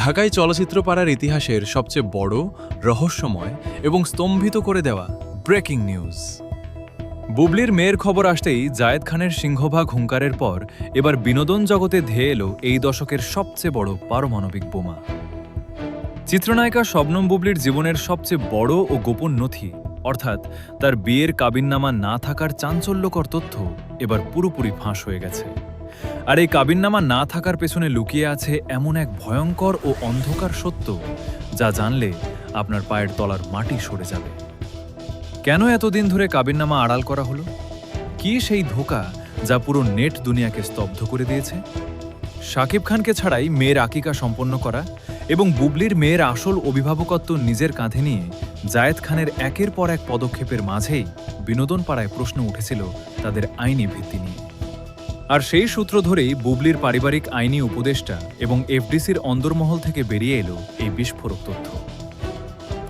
ঢাকায় চলচ্চিত্র পাড়ার ইতিহাসের সবচেয়ে বড়, রহস্যময় এবং স্তম্ভিত করে দেওয়া ব্রেকিং নিউজ। বুবলির মেয়ের খবর আসতেই জায়েদ খানের সিংহভাগ হুঙ্কারের পর এবার বিনোদন জগতে ধেয়ে এলো এই দশকের সবচেয়ে বড় পারমাণবিক বোমা। চিত্রনায়িকা শবনম বুবলির জীবনের সবচেয়ে বড় ও গোপন নথি, অর্থাৎ তার বিয়ের কাবিননামা না থাকার চাঞ্চল্যকর তথ্য এবার পুরোপুরি ফাঁস হয়ে গেছে। আর এই কাবিননামা না থাকার পেছনে লুকিয়ে আছে এমন এক ভয়ঙ্কর ও অন্ধকার সত্য, যা জানলে আপনার পায়ের তলার মাটি সরে যাবে। কেন এতদিন ধরে কাবিননামা আড়াল করা হলো? কি সেই ধোঁকা যা পুরো নেট দুনিয়াকে স্তব্ধ করে দিয়েছে? শাকিব খানকে ছাড়াই মেয়ের আকিকা সম্পন্ন করা এবং বুবলির মেয়ের আসল অভিভাবকত্ব নিজের কাঁধে নিয়ে জায়েদ খানের একের পর এক পদক্ষেপের মাঝেই বিনোদন পাড়ায় প্রশ্ন উঠেছিল তাদের আইনি ভিত্তি নিয়ে। আর সেই সূত্র ধরেই বুবলির পারিবারিক আইনি উপদেষ্টা এবং এফডিসির অন্দরমহল থেকে বেরিয়ে এলো এই বিস্ফোরক তথ্য।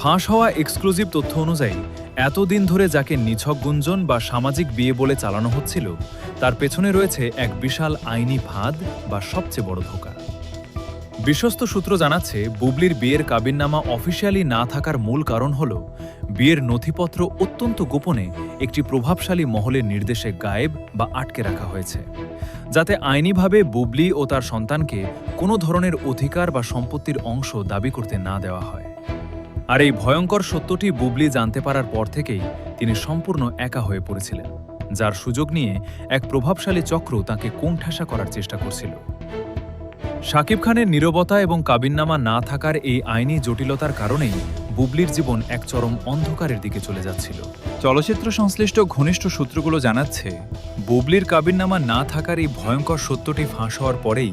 ফাঁস হওয়া এক্সক্লুসিভ তথ্য অনুযায়ী এতদিন ধরে যাকে নিছক গুঞ্জন বা সামাজিক বিয়ে বলে চালানো হচ্ছিল, তার পেছনে রয়েছে এক বিশাল আইনি ফাঁদ বা সবচেয়ে বড় ধোঁকা। বিশ্বস্ত সূত্র জানাচ্ছে, বুবলির বিয়ের কাবিননামা অফিসিয়ালি না থাকার মূল কারণ হল বিয়ের নথিপত্র অত্যন্ত গোপনে একটি প্রভাবশালী মহলের নির্দেশে গায়েব বা আটকে রাখা হয়েছে, যাতে আইনিভাবে বুবলি ও তার সন্তানকে কোনো ধরনের অধিকার বা সম্পত্তির অংশ দাবি করতে না দেওয়া হয়। আর এই ভয়ঙ্কর সত্যটি বুবলি জানতে পারার পর থেকেই তিনি সম্পূর্ণ একা হয়ে পড়েছিলেন, যার সুযোগ নিয়ে এক প্রভাবশালী চক্র তাঁকে কোণঠাসা করার চেষ্টা করছিল। শাকিব খানের নীরবতা এবং কাবিননামা না থাকার এই আইনি জটিলতার কারণেই বুবলির জীবন এক চরম অন্ধকারের দিকে চলে যাচ্ছিল। চলচ্চিত্র সংশ্লিষ্ট ঘনিষ্ঠ সূত্রগুলো জানাচ্ছে, বুবলির কাবিননামা না থাকার এই ভয়ঙ্কর সত্যটি ফাঁস হওয়ার পরেই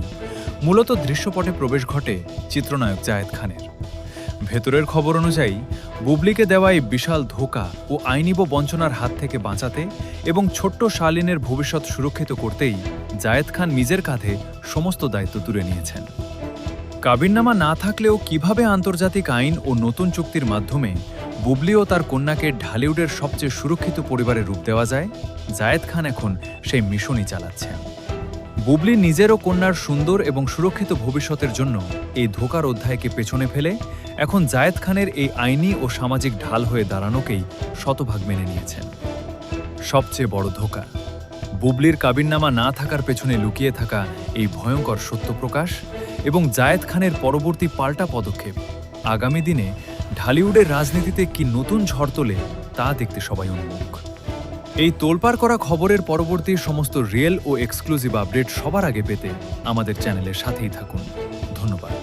মূলত দৃশ্যপটে প্রবেশ ঘটে চিত্রনায়ক জায়েদ খানের। ভেতরের খবর অনুযায়ী, বুবলিকে দেওয়া এই বিশাল ধোঁকা ও আইনি বঞ্চনার হাত থেকে বাঁচাতে এবং ছোট্ট শালীনের ভবিষ্যৎ সুরক্ষিত করতেই জায়েদ খান নিজের কাঁধে সমস্ত দায়িত্ব তুলে নিয়েছেন। কাবিননামা না থাকলেও কিভাবে আন্তর্জাতিক আইন ও নতুন চুক্তির মাধ্যমে বুবলি ও তার কন্যাকে ঢালিউডের সবচেয়ে সুরক্ষিত পরিবারে রূপ দেওয়া যায়, জায়েদ খান এখন সেই মিশনই চালাচ্ছেন। বুবলি নিজের ও কন্যার সুন্দর এবং সুরক্ষিত ভবিষ্যতের জন্য এই ধোঁকার অধ্যায়কে পেছনে ফেলে এখন জায়েদ খানের এই আইনি ও সামাজিক ঢাল হয়ে দাঁড়ানোকেই শতভাগ মেনে নিয়েছেন। সবচেয়ে বড় ধোঁকা, বুবলির কাবিননামা না থাকার পেছনে লুকিয়ে থাকা এই ভয়ঙ্কর সত্যপ্রকাশ এবং জায়েদ খানের পরবর্তী পাল্টা পদক্ষেপ আগামী দিনে ঢালিউডের রাজনীতিতে কি নতুন ঝড় তোলে তা দেখতে সবাই উন্মুখ। এই তোলপাড় করা খবরের পরবর্তী সমস্ত রিয়েল ও এক্সক্লুসিভ আপডেট সবার আগে পেতে আমাদের চ্যানেলের সাথেই থাকুন। ধন্যবাদ।